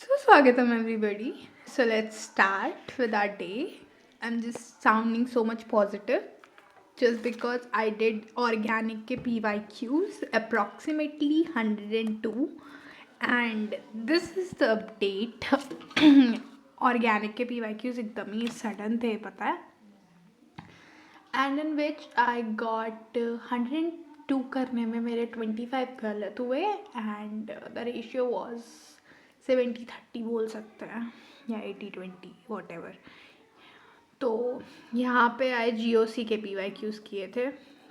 So, Swagatam everybody. So, let's start with our day. I'm just sounding so much positive just because I did organic ke PYQs, approximately 102. And this is the update. Organic के PYQs एकदम ही sudden थे पता है, and in which I got 102 करने में मेरे 25 गलत हुए एंड द रेशियो वॉज 70-30 बोल सकते हैं या 80-20 वॉट एवर। तो यहाँ पे आए GOC के PYQs किए थे,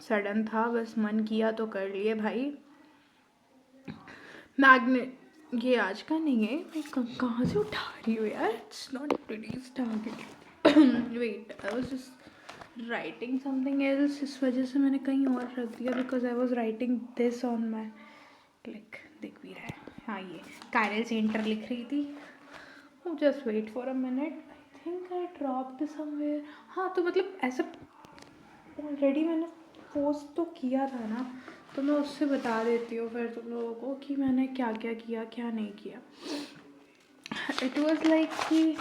सडन था, बस मन किया तो कर लिए भाई। मैग्नेट ये आज का नहीं है, मैं कहाँ से उठा रही हूँ यार, it's not today's target. Wait, I was just writing something else, इस वजह से मैंने कहीं और रख दिया because I was writing this on my click. दिख भी रहा है, हाँ ये कायरल सेंटर लिख रही थी। Just wait for a minute, I think I dropped somewhere. हाँ तो मतलब ऐसा ऑलरेडी मैंने पोस्ट तो किया था ना, तो मैं उससे बता देती हूँ फिर तुम लोगों को कि मैंने क्या क्या किया क्या नहीं किया। इट वॉज लाइक कि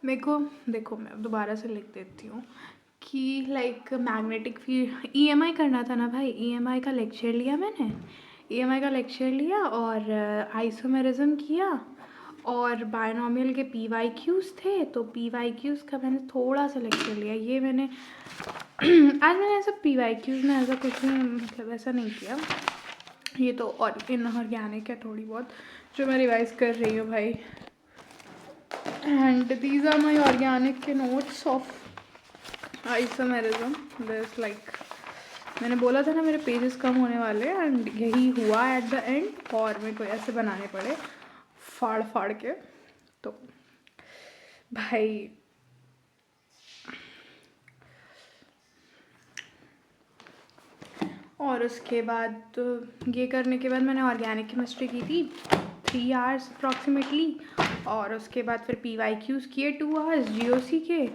मेरे को देखो, मैं दोबारा से लिख देती हूँ कि लाइक मैग्नेटिक फील्ड EMI करना था ना भाई। EMI का लेक्चर लिया मैंने, EMI का लेक्चर लिया और आइसोमेरिज्म किया और बायनॉमियल के PYQs थे, तो PYQs का मैंने थोड़ा सा लेक्चर लिया। ये मैंने आज मैंने ऐसा PYQs में ऐसा कुछ नहीं, मतलब ऐसा नहीं किया। ये तो और इनऑर्गेनिक है थोड़ी बहुत जो मैं रिवाइज कर रही हूँ भाई। And these are my organic के notes of isomerism. This like मैंने बोला था ना मेरे पेजेस कम होने वाले, एंड यही हुआ एट द एंड, और मेरे को ऐसे बनाने पड़े फाड़ फाड़ के। तो भाई और उसके बाद ये करने के बाद मैंने ऑर्गेनिक केमिस्ट्री की थी 3 आवर्स अप्रॉक्सीमेटली, और उसके बाद फिर PYQs किए 2 आवर्स GOC के।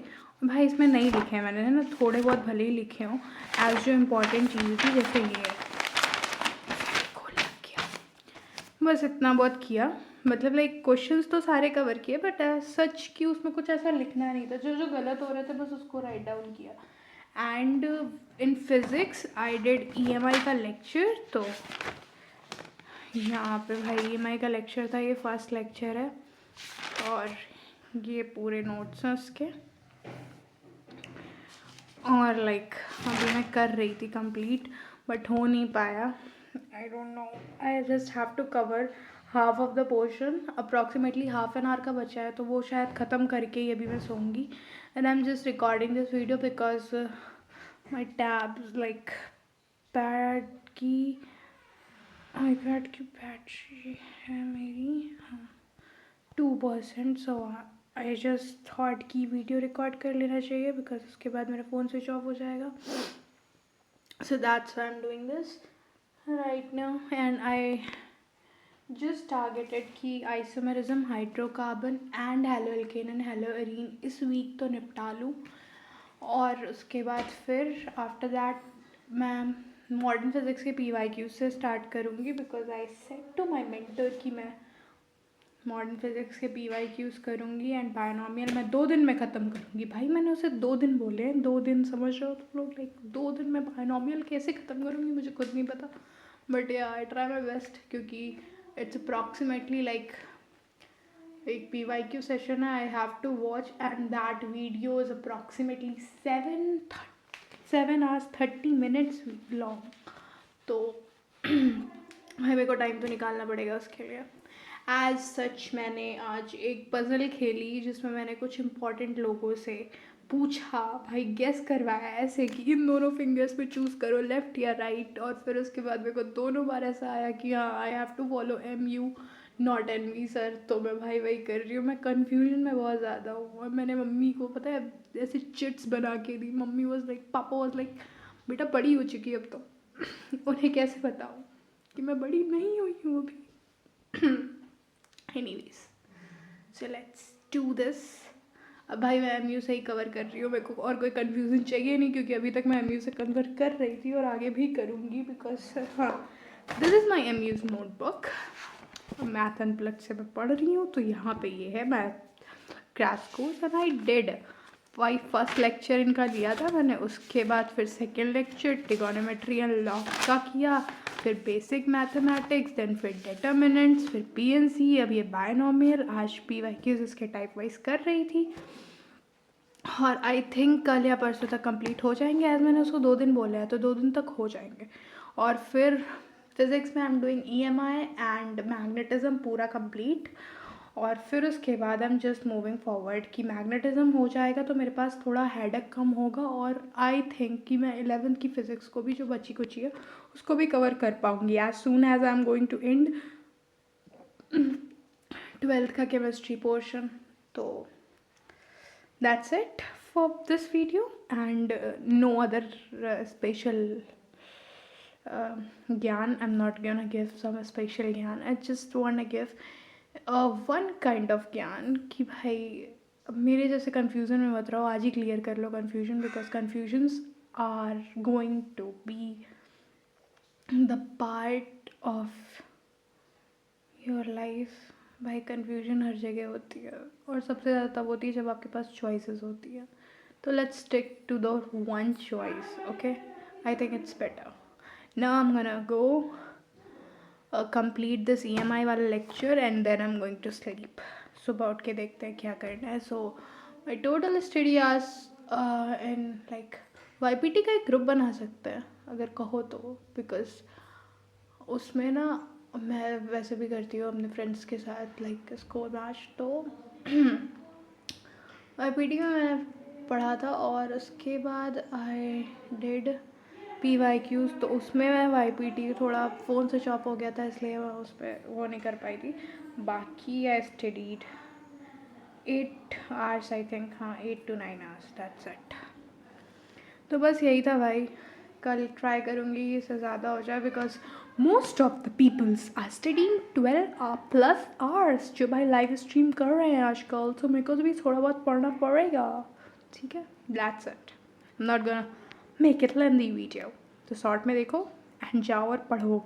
भाई इसमें नहीं लिखे हैं मैंने, है ना, थोड़े बहुत भले ही लिखे हों एज जो इम्पोर्टेंट चीज़ थी, जैसे ये किया, बस इतना बहुत किया। मतलब लाइक क्वेश्चंस तो सारे कवर किए, बट सच कि उसमें कुछ ऐसा लिखना नहीं था, जो जो गलत हो रहे थे बस उसको राइट डाउन किया। And in physics I did EMI का लेक्चर। तो यहाँ पे भाई EMI का लेक्चर था, ये फर्स्ट लेक्चर है और ये पूरे नोट्स हैं उसके। और लाइक अभी मैं कर रही थी कंप्लीट बट हो नहीं पाया, I don't know. I just have to cover half of the portion, approximately half an hour का बचा है, तो वो शायद ख़त्म करके ही अभी मैं सोऊंगी। And I am just recording this video because my tabs like pad की आईपैड की बैटरी है मेरी 2%। सो आई जस्ट थॉट कि वीडियो रिकॉर्ड कर लेना चाहिए बिकॉज उसके बाद मेरा फ़ोन स्विच ऑफ हो जाएगा। So that's why I am doing this right now. And I just targeted कि isomerism, hydrocarbon and haloalkane and haloarene इस वीक तो निपटा लूँ, और उसके बाद फिर आफ्टर दैट मैं मॉडर्न फिज़िक्स के PYQ से स्टार्ट करूँगी because I said to my mentor कि मैं मॉडर्न फिज़िक्स के PYQs करूँगी एंड बायनॉमियल मैं 2 दिन में ख़त्म करूँगी। भाई मैंने उसे 2 दिन बोले हैं, 2 दिन, समझ रहे हो तुम लोग, लाइक 2 दिन में बायनॉमियल कैसे ख़त्म करूँगी मुझे खुद नहीं पता, बट या आई ट्राई माई बेस्ट क्योंकि इट्स अप्रॉक्सीमेटली लाइक एक PYQ सेशन है I have to watch, and that video is approximately 7 hours 30 minutes long. तो भाई मेरे को टाइम तो निकालना पड़ेगा उसके लिए। एज सच मैंने आज एक पज़ल खेली जिसमें मैंने कुछ इम्पॉर्टेंट लोगों से पूछा, भाई गेस करवाया ऐसे कि इन दोनों फिंगर्स पे चूज़ करो लेफ़्ट या राइट, और फिर उसके बाद मेरे को दोनों बार ऐसा आया कि हाँ I have to follow MU not NV sir. तो मैं भाई वही कर रही हूँ, मैं कन्फ्यूजन में बहुत ज़्यादा हूँ। और मैंने मम्मी को पता है ऐसे चिट्स बना के दी, मम्मी वॉज लाइक, पापा वॉज लाइक बेटा बड़ी हो चुकी है अब तो उन्हें कैसे बताऊँ कि मैं बड़ी नहीं हुई हूँ अभी। Anyways so let's do this. अब भाई मैं MU से ही कवर कर रही हूँ, मेरे को और कोई कन्फ्यूजन चाहिए नहीं क्योंकि अभी तक मैं MU से कन्वर कर रही थी और आगे भी करूँगी बिकॉज हाँ this is my MU's notebook. Math unplugged से मैं पढ़ रही हूँ, तो यहाँ पे ये है math crash course and I did. वही फर्स्ट लेक्चर इनका लिया था मैंने, उसके बाद फिर second lecture trigonometry and log का किया, फिर बेसिक मैथमेटिक्स, देन फिर डिटर्मिनेंट्स, फिर पीएनसी, अब ये बायनोमियल, आज पीवाईक्यूज इसके टाइप वाइज कर रही थी। और आई थिंक कल या परसों तक कंप्लीट हो जाएंगे, एज मैंने उसको 2 दिन बोला है तो 2 दिन तक हो जाएंगे। और फिर फिज़िक्स में आई am doing EMI and magnetism पूरा कंप्लीट। और फिर उसके बाद आई एम जस्ट मूविंग फॉरवर्ड कि मैग्नेटिज्म हो जाएगा तो मेरे पास थोड़ा हेडेक कम होगा, और आई थिंक कि मैं 11th की फ़िज़िक्स को भी जो बची कुची है उसको भी कवर कर पाऊँगी as soon as I am going to end 12th का केमिस्ट्री पोर्शन। तो that's it for this video, and no other special gyan. I'm not gonna give some special gyan. I just wanna give one kind of gyan कि भाई मेरे जैसे confusion में मत रहो, आज ही clear कर लो confusion, because confusions are going to be the part of your life. भाई कन्फ्यूजन हर जगह होती है, और सबसे ज़्यादा तब होती है जब आपके पास चॉइसेस होती है। तो let's stick to the one choice, okay. I think it's better. Now I am gonna go complete this EMI वाला lecture and then I am going to sleep. सुबह उठ के देखते हैं क्या करना है। सो माई टोटल स्टडी आज इन लाइक वाईपीटी का एक ग्रुप बना सकते हैं अगर कहो तो, बिकॉज उसमें ना मैं वैसे भी करती हूँ अपने फ्रेंड्स के साथ लाइक स्कोर मैच। तो वाईपीटी में मैंने पढ़ा था, और उसके बाद आई डिड पीवाईक्यूज, तो उसमें मैं वाईपीटी थोड़ा फ़ोन स्विच ऑफ हो गया था इसलिए मैं उस पर वो नहीं कर पाई थी। बाकी I studied 8 hours I think, हाँ 8 to 9 आवर्स, दैट्स इट। तो बस यही था भाई। कल ट्राई करूँगी इससे ज़्यादा हो जाए, because most of the peoples are studying 12+ hours जो भाई लाइव स्ट्रीम कर रहे हैं आजकल, तो मेरे को तो भी थोड़ा बहुत पढ़ना पड़ेगा, ठीक है। That's it, I am not gonna make it lengthy video. तो शॉर्ट में देखो एंड जाओ और पढ़ो।